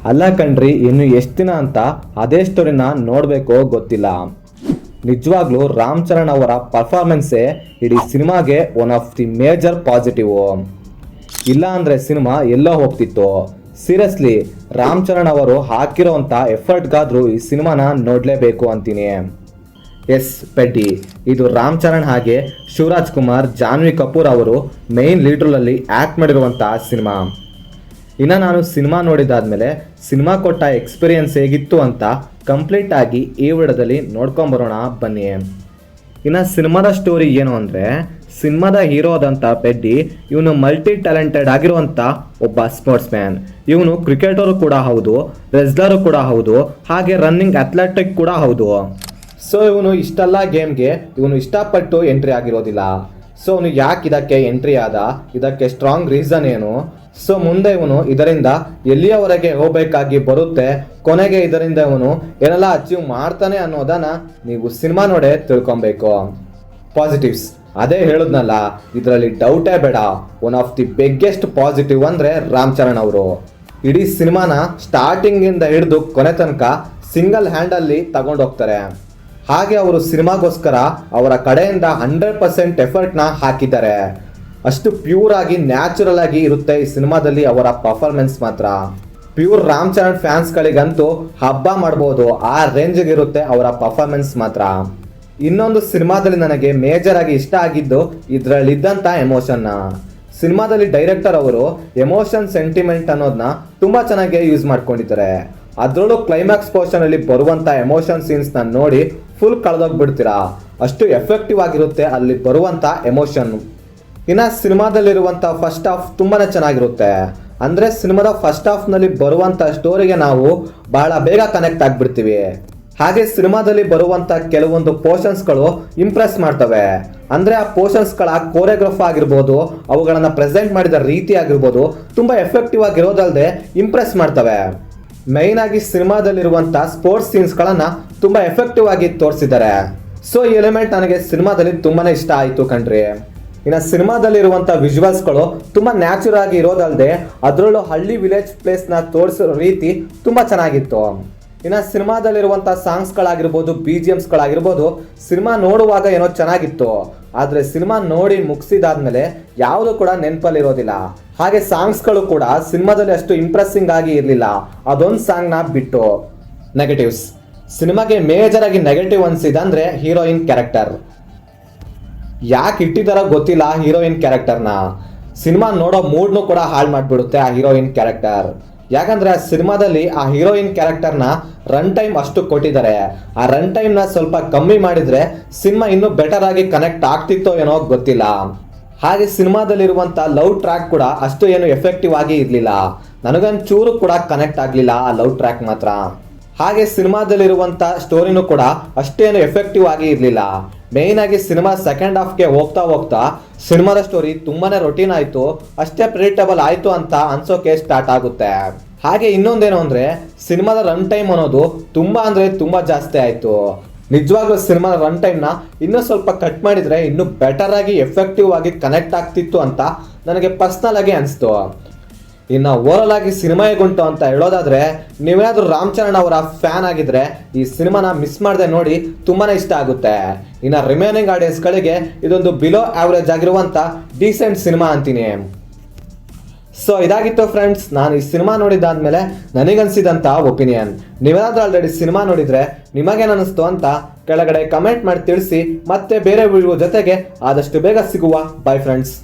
ಅಲ್ಲ ಕಣ್ರಿ, ಇನ್ನು ಎಷ್ಟು ದಿನ ಅಂತ ಅದೇ ಸ್ಟೋರಿನ ನೋಡಬೇಕೋ ಗೊತ್ತಿಲ್ಲ. ನಿಜವಾಗ್ಲೂ ರಾಮ್ ಚರಣ್ ಅವರ ಪರ್ಫಾರ್ಮೆನ್ಸೇ ಇಡೀ ಸಿನಿಮಾಗೆ one of the major positive. ಇಲ್ಲ ಅಂದರೆ ಸಿನಿಮಾ ಎಲ್ಲೋ ಹೋಗ್ತಿತ್ತು. ಸೀರಿಯಸ್ಲಿ ರಾಮ್ ಚರಣ್ ಅವರು ಹಾಕಿರೋಂಥ ಎಫರ್ಟ್ಗಾದರೂ ಈ ಸಿನಿಮಾನ ನೋಡಲೇಬೇಕು ಅಂತೀನಿ. ಎಸ್ ಪೆಡ್ಡಿ, ಇದು ರಾಮ್ ಚರಣ್ ಹಾಗೆ ಶಿವರಾಜ್ ಕುಮಾರ್, ಜಾನ್ವಿ ಕಪೂರ್ ಅವರು ಮೇನ್ ಲೀಡ್ರಲ್ಲಿ ಆ್ಯಕ್ಟ್ ಮಾಡಿರುವಂಥ ಸಿನಿಮಾ. ಇನ್ನು ನಾನು ಸಿನಿಮಾ ನೋಡಿದಾದ್ಮೇಲೆ ಸಿನಿಮಾ ಕೊಟ್ಟ ಎಕ್ಸ್ಪೀರಿಯನ್ಸ್ ಹೇಗಿತ್ತು ಅಂತ ಕಂಪ್ಲೀಟ್ ಆಗಿ ಈ ವಿಡಿಯೋದಲ್ಲಿ ನೋಡ್ಕೊಂಬರೋಣ ಬನ್ನಿ. ಇನ್ನು ಸಿನಿಮಾದ ಸ್ಟೋರಿ ಏನು ಅಂದರೆ, ಸಿನಿಮಾದ ಹೀರೋ ಆದಂಥ ಪೆಡ್ಡಿ ಇವನು ಮಲ್ಟಿ ಟ್ಯಾಲೆಂಟೆಡ್ ಆಗಿರುವಂಥ ಒಬ್ಬ ಸ್ಪೋರ್ಟ್ಸ್ ಮ್ಯಾನ್. ಇವನು ಕ್ರಿಕೆಟರು ಕೂಡ ಹೌದು, ರೆಸ್ಲರು ಕೂಡ ಹೌದು, ಹಾಗೆ ರನ್ನಿಂಗ್ ಅಥ್ಲೆಟಿಕ್ ಕೂಡ ಹೌದು. ಸೊ ಇವನು ಇಷ್ಟೆಲ್ಲ ಗೇಮ್ಗೆ ಇವನು ಇಷ್ಟಪಟ್ಟು ಎಂಟ್ರಿ ಆಗಿರೋದಿಲ್ಲ. ಸೊ ಅವನು ಯಾಕೆ ಇದಕ್ಕೆ ಎಂಟ್ರಿ ಆದ, ಇದಕ್ಕೆ ಸ್ಟ್ರಾಂಗ್ ರೀಸನ್ ಏನು, ಸೊ ಮುಂದೆ ಇವನು ಇದರಿಂದ ಎಲ್ಲಿಯವರೆಗೆ ಹೋಗಬೇಕಾಗಿ ಬರುತ್ತೆ, ಕೊನೆಗೆ ಇದರಿಂದ ಇವನು ಏನೆಲ್ಲ ಅಚೀವ್ ಮಾಡ್ತಾನೆ ಅನ್ನೋದನ್ನ ನೀವು ಸಿನಿಮಾ ನೋಡೇ ತಿಳ್ಕೊಬೇಕು. ಪಾಸಿಟಿವ್ಸ್ ಅದೇ ಹೇಳುದ್ನಲ್ಲ, ಇದರಲ್ಲಿ ಡೌಟೇ ಬೇಡ. One of the biggest positive ಅಂದರೆ ರಾಮ್ ಚರಣ್ ಅವರು ಇಡೀ ಸಿನಿಮಾನ ಸ್ಟಾರ್ಟಿಂಗಿಂದ ಹಿಡಿದು ಕೊನೆ ತನಕ ಸಿಂಗಲ್ ಹ್ಯಾಂಡಲ್ಲಿ ತಗೊಂಡೋಗ್ತಾರೆ. ಹಾಗೆ ಅವರು ಸಿನಿಮಾಗೋಸ್ಕರ ಅವರ ಕಡೆಯಿಂದ 100% ಎಫರ್ಟ್ನ ಹಾಕಿದ್ದಾರೆ. ಅಷ್ಟು ಪ್ಯೂರ್ ಆಗಿ ನ್ಯಾಚುರಲ್ ಆಗಿ ಇರುತ್ತೆ ಈ ಸಿನಿಮಾದಲ್ಲಿ ಅವರ ಪರ್ಫಾರ್ಮೆನ್ಸ್ ಮಾತ್ರ. ಪ್ಯೂರ್ ರಾಮ್ ಚರಣ್ ಫ್ಯಾನ್ಸ್ಗಳಿಗಂತೂ ಹಬ್ಬ ಮಾಡ್ಬೋದು, ಆ ರೇಂಜಿಗೆ ಇರುತ್ತೆ ಅವರ ಪರ್ಫಾರ್ಮೆನ್ಸ್ ಮಾತ್ರ. ಇನ್ನೊಂದು ಸಿನಿಮಾದಲ್ಲಿ ನನಗೆ ಮೇಜರ್ ಆಗಿ ಇಷ್ಟ ಆಗಿದ್ದು ಇದರಲ್ಲಿದ್ದಂಥ ಎಮೋಷನ್ನ. ಸಿನಿಮಾದಲ್ಲಿ ಡೈರೆಕ್ಟರ್ ಅವರು ಎಮೋಷನ್ ಸೆಂಟಿಮೆಂಟ್ ಅನ್ನೋದನ್ನ ತುಂಬ ಚೆನ್ನಾಗಿ ಯೂಸ್ ಮಾಡ್ಕೊಂಡಿದ್ದಾರೆ. ಅದರಲ್ಲೂ ಕ್ಲೈಮ್ಯಾಕ್ಸ್ ಪೋರ್ಷನ್ ಅಲ್ಲಿ ಬರುವಂಥ ಎಮೋಷನ್ ಸೀನ್ಸ್ನ ನೋಡಿ ಫುಲ್ ಕಳೆದೋಗ್ಬಿಡ್ತೀರಾ, ಅಷ್ಟು ಎಫೆಕ್ಟಿವ್ ಆಗಿರುತ್ತೆ ಅಲ್ಲಿ ಬರುವಂಥ ಎಮೋಷನ್. ಇನ್ನು ಸಿನಿಮಾದಲ್ಲಿರುವಂಥ ಫಸ್ಟ್ ಹಾಫ್ ತುಂಬಾ ಚೆನ್ನಾಗಿರುತ್ತೆ. ಅಂದರೆ ಸಿನಿಮಾದ ಫಸ್ಟ್ ಹಾಫ್ನಲ್ಲಿ ಬರುವಂಥ ಸ್ಟೋರಿಗೆ ನಾವು ಬಹಳ ಬೇಗ ಕನೆಕ್ಟ್ ಆಗಿಬಿಡ್ತೀವಿ. ಹಾಗೆ ಸಿನಿಮಾದಲ್ಲಿ ಬರುವಂಥ ಕೆಲವೊಂದು ಪೋರ್ಷನ್ಸ್ಗಳು ಇಂಪ್ರೆಸ್ ಮಾಡ್ತವೆ. ಅಂದರೆ ಆ ಪೋರ್ಷನ್ಸ್ಗಳ ಕೋರಿಯೋಗ್ರಫ್ ಆಗಿರ್ಬೋದು, ಅವುಗಳನ್ನು ಪ್ರೆಸೆಂಟ್ ಮಾಡಿದ ರೀತಿ ಆಗಿರ್ಬೋದು ತುಂಬ ಎಫೆಕ್ಟಿವ್ ಆಗಿರೋದಲ್ಲದೆ ಇಂಪ್ರೆಸ್ ಮಾಡ್ತವೆ. ಮೈನ್ ಆಗಿ ಸಿನಿಮಾದಲ್ಲಿರುವಂಥ ಸ್ಪೋರ್ಟ್ಸ್ ಸೀನ್ಸ್ಗಳನ್ನು ತುಂಬ ಎಫೆಕ್ಟಿವ್ ಆಗಿ ತೋರಿಸಿದ್ದಾರೆ. ಸೊ ಈ ಎಲಿಮೆಂಟ್ ನನಗೆ ಸಿನಿಮಾದಲ್ಲಿ ತುಂಬಾ ಇಷ್ಟ ಆಯಿತು ಕಣ್ರಿ. ಇನ್ನು ಸಿನಿಮಾದಲ್ಲಿರುವಂಥ ವಿಜುವಲ್ಸ್ಗಳು ತುಂಬ ನ್ಯಾಚುರಲ್ ಆಗಿ ಇರೋದಲ್ಲದೆ ಅದರಲ್ಲೂ ಹಳ್ಳಿ ವಿಲೇಜ್ ಪ್ಲೇಸ್ನ ತೋರಿಸೋ ರೀತಿ ತುಂಬ ಚೆನ್ನಾಗಿತ್ತು. ಇನ್ನು ಸಿನಿಮಾದಲ್ಲಿರುವಂಥ ಸಾಂಗ್ಸ್ಗಳಾಗಿರ್ಬೋದು, BGMsಗಳಾಗಿರ್ಬೋದು ಸಿನಿಮಾ ನೋಡುವಾಗ ಏನೋ ಚೆನ್ನಾಗಿತ್ತು, ಆದರೆ ಸಿನಿಮಾ ನೋಡಿ ಮುಗಿಸಿದಾದ್ಮೇಲೆ ಯಾವುದು ಕೂಡ ನೆನಪಲ್ಲಿರೋದಿಲ್ಲ. ಹಾಗೆ ಸಾಂಗ್ಸ್ಗಳು ಕೂಡ ಸಿನಿಮಾದಲ್ಲಿ ಅಷ್ಟು ಇಂಪ್ರೆಸ್ಸಿಂಗ್ ಆಗಿ ಇರಲಿಲ್ಲ, ಅದೊಂದು ಸಾಂಗ್ನ ಬಿಟ್ಟು. ನೆಗೆಟಿವ್ಸ್, ಸಿನಿಮಾಗೆ ಮೇಜರ್ ಆಗಿ ನೆಗೆಟಿವ್ ಅನಿಸಿದಂದರೆ ಹೀರೋಯಿನ್ ಕ್ಯಾರೆಕ್ಟರ್. ಯಾಕೆ ಇಟ್ಟಿದಾರೋ ಗೊತ್ತಿಲ್ಲ ಹೀರೋಯಿನ್ ಕ್ಯಾರೆಕ್ಟರ್ನ. ಸಿನಿಮಾ ನೋಡೋ ಮೂಡ್ನು ಕೂಡ ಹಾಳು ಮಾಡಿಬಿಡುತ್ತೆ ಆ ಹೀರೋಯಿನ್ ಕ್ಯಾರೆಕ್ಟರ್. ಯಾಕಂದರೆ ಆ ಸಿನಿಮಾದಲ್ಲಿ ಆ ಹೀರೋಯಿನ್ ಕ್ಯಾರೆಕ್ಟರ್ನ ರನ್ ಟೈಮ್ ಅಷ್ಟು ಕೊಟ್ಟಿದ್ದಾರೆ. ಆ ರನ್ ಟೈಮ್ನ ಸ್ವಲ್ಪ ಕಮ್ಮಿ ಮಾಡಿದರೆ ಸಿನಿಮಾ ಇನ್ನೂ ಬೆಟರ್ ಆಗಿ ಕನೆಕ್ಟ್ ಆಗ್ತಿತ್ತೋ ಏನೋ ಗೊತ್ತಿಲ್ಲ. ಹಾಗೆ ಸಿನಿಮಾದಲ್ಲಿರುವಂಥ ಲವ್ ಟ್ರ್ಯಾಕ್ ಕೂಡ ಅಷ್ಟು ಏನು ಎಫೆಕ್ಟಿವ್ ಆಗಿ ಇರಲಿಲ್ಲ. ನನಗೊಂಚೂರು ಕೂಡ ಕನೆಕ್ಟ್ ಆಗಲಿಲ್ಲ ಆ ಲವ್ ಟ್ರ್ಯಾಕ್ ಮಾತ್ರ. ಹಾಗೆ ಸಿನಿಮಾದಲ್ಲಿರುವಂಥ ಸ್ಟೋರಿನೂ ಕೂಡ ಅಷ್ಟೇನು ಎಫೆಕ್ಟಿವ್ ಆಗಿ ಇರಲಿಲ್ಲ. ಮೇಯ್ನ್ ಆಗಿ ಸಿನಿಮಾ ಸೆಕೆಂಡ್ ಹಾಫ್ಗೆ ಹೋಗ್ತಾ ಹೋಗ್ತಾ ಸಿನಿಮಾದ ಸ್ಟೋರಿ ತುಂಬಾನೇ ರೊಟೀನ್ ಆಯಿತು, ಅಷ್ಟೇ ಪ್ರಿಡಿಕ್ಟಬಲ್ ಆಯಿತು ಅಂತ ಅನ್ಸೋಕೆ ಸ್ಟಾರ್ಟ್ ಆಗುತ್ತೆ. ಹಾಗೆ ಇನ್ನೊಂದೇನು ಅಂದರೆ ಸಿನಿಮಾದ ರನ್ ಟೈಮ್ ಅನ್ನೋದು ತುಂಬ ಅಂದರೆ ತುಂಬ ಜಾಸ್ತಿ ಆಯಿತು. ನಿಜವಾಗ್ಲೂ ಸಿನಿಮಾದ ರನ್ ಟೈಮ್ನ ಇನ್ನೂ ಸ್ವಲ್ಪ ಕಟ್ ಮಾಡಿದರೆ ಇನ್ನೂ ಬೆಟರ್ ಆಗಿ ಎಫೆಕ್ಟಿವ್ ಆಗಿ ಕನೆಕ್ಟ್ ಆಗ್ತಿತ್ತು ಅಂತ ನನಗೆ ಪರ್ಸ್ನಲ್ ಆಗಿ ಅನಿಸ್ತು. ಇನ್ನು ಓವರಾಲ್ ಆಗಿ ಸಿನಿಮಾ ಹೇಗುಂಟು ಅಂತ ಹೇಳೋದಾದರೆ, ನೀವೇನಾದರೂ ರಾಮ್ ಚರಣ್ ಅವರ ಫ್ಯಾನ್ ಆಗಿದ್ರೆ ಈ ಸಿನಿಮಾನ ಮಿಸ್ ಮಾಡದೆ ನೋಡಿ, ತುಂಬಾ ಇಷ್ಟ ಆಗುತ್ತೆ. ಇನ್ನು ರಿಮೈನಿಂಗ್ ಆಡಿಯನ್ಸ್ಗಳಿಗೆ ಇದೊಂದು ಬಿಲೋ ಆವ್ರೇಜ್ ಆಗಿರುವಂಥ ಡೀಸೆಂಟ್ ಸಿನಿಮಾ ಅಂತೀನಿ. ಸೊ ಇದಾಗಿತ್ತು ಫ್ರೆಂಡ್ಸ್, ನಾನು ಈ ಸಿನಿಮಾ ನೋಡಿದ್ದಾದ್ಮೇಲೆ ನನಗನ್ಸಿದಂಥ ಒಪಿನಿಯನ್. ನೀವೇನಾದರೂ ಆಲ್ರೆಡಿ ಸಿನಿಮಾ ನೋಡಿದರೆ ನಿಮಗೇನಿಸ್ತು ಅಂತ ಕೆಳಗಡೆ ಕಮೆಂಟ್ ಮಾಡಿ ತಿಳಿಸಿ. ಮತ್ತೆ ಬೇರೆ ವಿಡಿಯೋ ಜೊತೆಗೆ ಆದಷ್ಟು ಬೇಗ ಸಿಗುವ. By friends.